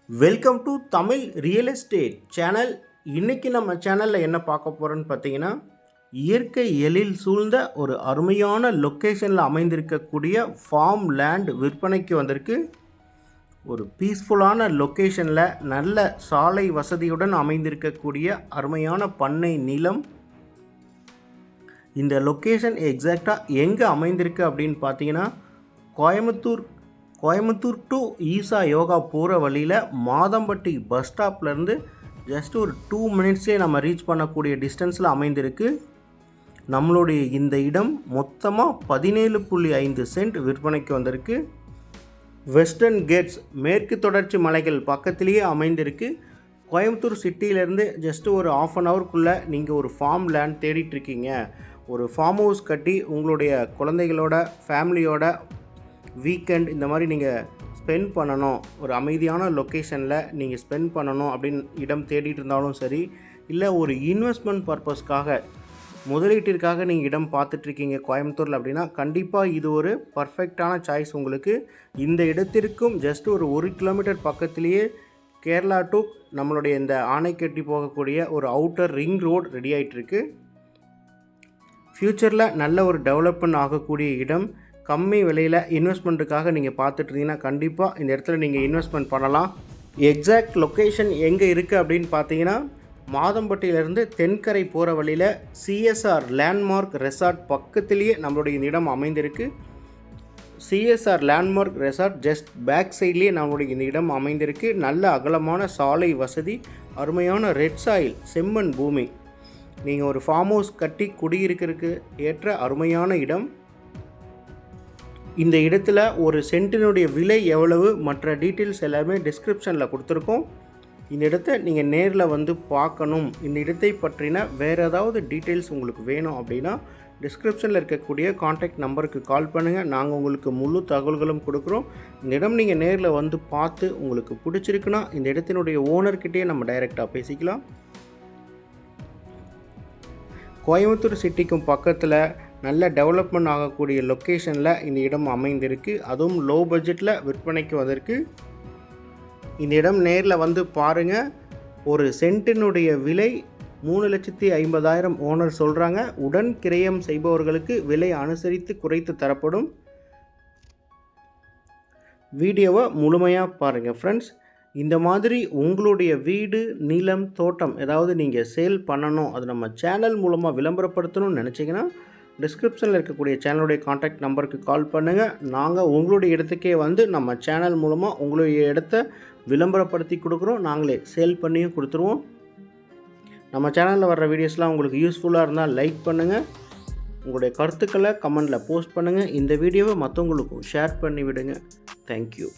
Welcome to Tamil real estate channel. இன்றைக்கி நம்ம சேனலில் என்ன பார்க்க போகிறோன்னு பார்த்தீங்கன்னா, இயற்கை எழில் சூழ்ந்த ஒரு அருமையான லொக்கேஷனில் அமைந்திருக்கக்கூடிய ஃபார்ம் லேண்ட் விற்பனைக்கு வந்திருக்கு. ஒரு பீஸ்ஃபுல்லான லொக்கேஷனில் நல்ல சாலை வசதியுடன் அமைந்திருக்கக்கூடிய அருமையான பண்ணை நிலம். இந்த லொக்கேஷன் எக்ஸாக்டாக எங்கே அமைந்திருக்கு அப்படின்னு பார்த்தீங்கன்னா, கோயம்புத்தூர் டு ஈசா யோகா போகிற வழியில் மாதம்பட்டி பஸ் ஸ்டாப்லேருந்து ஜஸ்ட் ஒரு 2 மினிட்ஸ்லேயே நம்ம ரீச் பண்ணக்கூடிய டிஸ்டன்ஸில் அமைந்திருக்கு. நம்மளுடைய இந்த இடம் மொத்தமாக 17.5 சென்ட் விற்பனைக்கு வந்திருக்கு. வெஸ்டர்ன் கேட்ஸ் மேற்கு தொடர்ச்சி மலைகள் பக்கத்திலேயே அமைந்திருக்கு. கோயம்புத்தூர் சிட்டியிலேருந்து ஜஸ்ட் ஒரு 1/2 ஹவருக்குள்ளே நீங்கள் ஒரு ஃபார்ம் லேண்ட் தேடிட்டுருக்கீங்க, ஒரு ஃபார்ம் ஹவுஸ் கட்டி உங்களுடைய குழந்தைகளோட ஃபேமிலியோட வீக்கெண்ட் இந்த மாதிரி நீங்கள் ஸ்பெண்ட் பண்ணணும், ஒரு அமைதியான லொக்கேஷனில் நீங்கள் ஸ்பெண்ட் பண்ணணும் அப்படின்னு இடம் தேடிட்டு இருந்தாலும் சரி, இல்லை ஒரு இன்வெஸ்ட்மெண்ட் பர்பஸ்க்காக முதலீட்டிற்காக நீங்கள் இடம் பார்த்துட்ருக்கீங்க கோயம்புத்தூரில் அப்படின்னா, கண்டிப்பாக இது ஒரு பர்ஃபெக்டான சாய்ஸ் உங்களுக்கு. இந்த இடத்திற்கும் ஜஸ்ட் ஒரு 1 கிலோமீட்டர் பக்கத்துலேயே கேரளா டு நம்மளுடைய இந்த ஆனைக்கட்டி போகக்கூடிய ஒரு அவுட்டர் ரிங் ரோடு ரெடி ஆகிட்டுருக்கு. ஃப்யூச்சரில் நல்ல ஒரு டெவலப்மெண்ட் ஆகக்கூடிய இடம். கம்மி விலையில் இன்வெஸ்ட்மெண்ட்டுக்காக நீங்கள் பார்த்துட்ருந்தீங்கன்னா கண்டிப்பாக இந்த இடத்துல நீங்கள் இன்வெஸ்ட்மெண்ட் பண்ணலாம். எக்ஸாக்ட் லொக்கேஷன் எங்கே இருக்குது அப்படின்னு பார்த்தீங்கன்னா, மாதம்பட்டியிலேருந்து தென்கரை போகிற வழியில் சிஎஸ்ஆர் லேண்ட்மார்க் ரெசார்ட் பக்கத்துலேயே நம்மளுடைய இந்த இடம் அமைந்திருக்கு. CSR landmark resort just back சைட்லேயே நம்மளுடைய இந்த இடம் அமைந்திருக்கு. நல்ல அகலமான சாலை வசதி, அருமையான ரெட் சாயில் செம்மண் பூமி. நீங்கள் ஒரு ஃபார்ம் ஹவுஸ் கட்டி குடியிருக்கிறதுக்கு ஏற்ற அருமையான இடம். இந்த இடத்துல ஒரு சென்ட்டினுடைய விலை எவ்வளவு, மற்ற டீட்டெயில்ஸ் எல்லாமே டிஸ்கிரிப்ஷனில் கொடுத்துருக்கோம். இந்த இடத்த நீங்கள் நேரில் வந்து பார்க்கணும், இந்த இடத்தை பற்றின வேறு ஏதாவது டீட்டெயில்ஸ் உங்களுக்கு வேணும் அப்படின்னா டிஸ்கிரிப்ஷனில் இருக்கக்கூடிய காண்டாக்ட் நம்பருக்கு கால் பண்ணுங்கள். நாங்கள் உங்களுக்கு முழு தகவல்களும் கொடுக்குறோம். இந்த இடம் நீங்கள் நேரில் வந்து பார்த்து உங்களுக்கு பிடிச்சிருக்குன்னா இந்த இடத்தினுடைய ஓனர்கிட்டயே நம்ம டைரெக்டாக பேசிக்கலாம். கோயம்புத்தூர் சிட்டிக்கும் பக்கத்தில் நல்ல டெவலப்மெண்ட் ஆகக்கூடிய லொக்கேஷனில் இந்த இடம் அமைந்திருக்கு. அதுவும் லோ பட்ஜெட்டில் விற்பனைக்கு வந்திருக்கு. இந்த இடம் நேரில் வந்து பாருங்கள். ஒரு சென்ட்டினுடைய விலை 3,50,000 ஓனர் சொல்கிறாங்க. உடன் கிரயம் செய்பவர்களுக்கு விலை அனுசரித்து குறைத்து தரப்படும். வீடியோவை முழுமையாக பாருங்கள் ஃப்ரெண்ட்ஸ். இந்த மாதிரி உங்களுடைய வீடு, நிலம், தோட்டம் ஏதாவது நீங்கள் சேல் பண்ணணும், அது நம்ம சேனல் மூலமாக விளம்பரப்படுத்தணும்னு நினச்சிங்கன்னா டிஸ்கிரிப்ஷனில் இருக்கக்கூடிய சேனலுடைய காண்டாக்ட் நம்பருக்கு கால் பண்ணுங்கள். நாங்கள் உங்களுடைய இடத்துக்கே வந்து நம்ம சேனல் மூலமாக உங்களுடைய இடத்த விளம்பரப்படுத்தி கொடுக்குறோம். நாங்களே சேல் பண்ணியும் கொடுத்துருவோம். நம்ம சேனலில் வர்ற வீடியோஸ்லாம் உங்களுக்கு யூஸ்ஃபுல்லாக இருந்தால் லைக் பண்ணுங்கள். உங்களுடைய கருத்துக்களை கமெண்டில் போஸ்ட் பண்ணுங்கள். இந்த வீடியோவை மற்றவங்களுக்கும் ஷேர் பண்ணி விடுங்க. தேங்க்யூ.